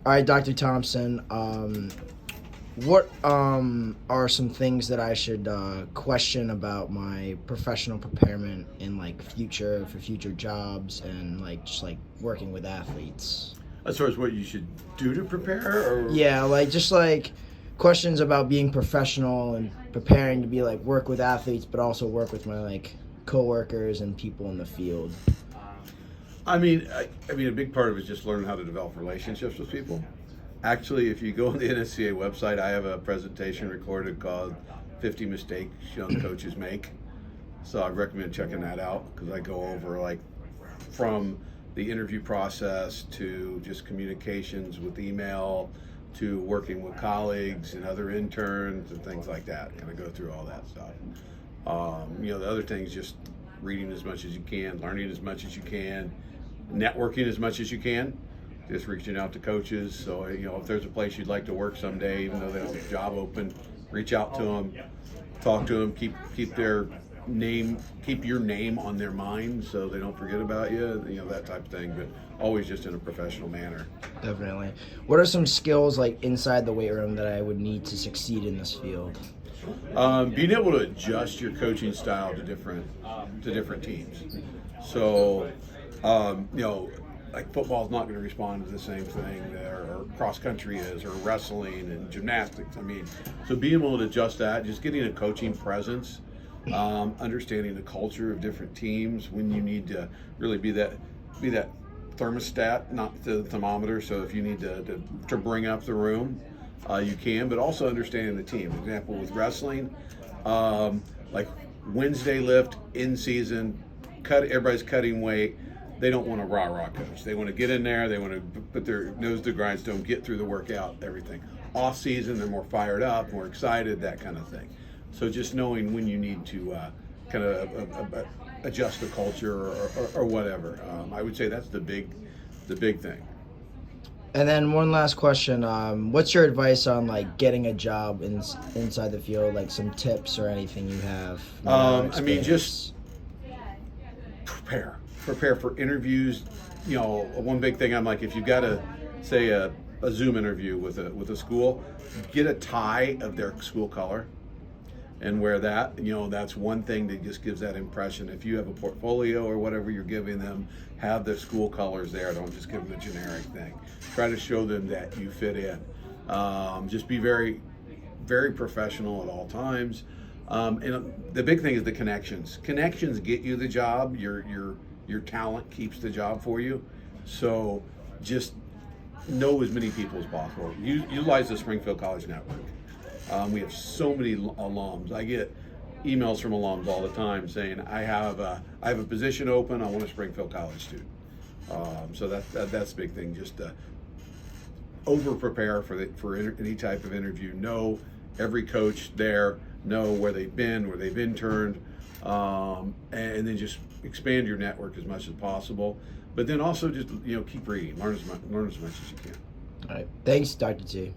All right, Dr. Thompson. What are some things that I should question about my professional preparation in like future jobs and like just like working with athletes? As far as what you should do to prepare, or Yeah, like just like questions about being professional and preparing to be like work with athletes, but also work with my like coworkers and people in the field. I mean, a big part of it is just learning how to develop relationships with people. Actually, if you go on the NSCA website, I have a presentation recorded called 50 Mistakes Young Coaches Make. So I recommend checking that out because I go over like from the interview process to just communications with email to working with colleagues and other interns and things like that. Kind of go through all that stuff. The other thing is just reading as much as you can, learning as much as you can, networking as much as you can. Just reaching out to coaches. So, if there's a place you'd like to work someday, even though they don't have a job open, reach out to them, talk to them, keep your name on their mind so they don't forget about you, that type of thing, but always just in a professional manner. Definitely. What are some skills like inside the weight room that I would need to succeed in this field? Being able to adjust your coaching style to different teams. So, like football's not going to respond to the same thing that or cross country is, or wrestling and gymnastics. So being able to adjust that, just getting a coaching presence, understanding the culture of different teams, when you need to really be that thermostat, not the thermometer. So if you need to bring up the room, you can, but also understanding the team. For example, with wrestling, like Wednesday lift in season, everybody's cutting weight. They don't want a rah-rah coach. They want to get in there. They want to put their nose to the grindstone, get through the workout, everything. Off season, they're more fired up, more excited, that kind of thing. So just knowing when you need to kind of adjust the culture or whatever. I would say that's the big thing. And then one last question. What's your advice on like getting a job inside the field? Like some tips or anything you have? Just prepare for interviews. One big thing, I'm like, if you've got a Zoom interview with a school, get a tie of their school color and wear that. That's one thing that just gives that impression. If you have a portfolio or whatever you're giving them, have the school colors there. Don't just give them a generic thing. Try to show them that you fit in. Just be very, very professional at all times. And the big thing is the connections. Connections get you the job. Your talent keeps the job for you. So just know as many people as possible. Utilize the Springfield College Network. We have so many alums. I get emails from alums all the time saying, I have a position open. I want a Springfield College student. So that's the big thing. Just over prepare for any type of interview. Know every coach there. Know where they've been, where they've interned, and then just expand your network as much as possible. But then also just keep reading, learn as much as you can. All right. Thanks, Dr. T.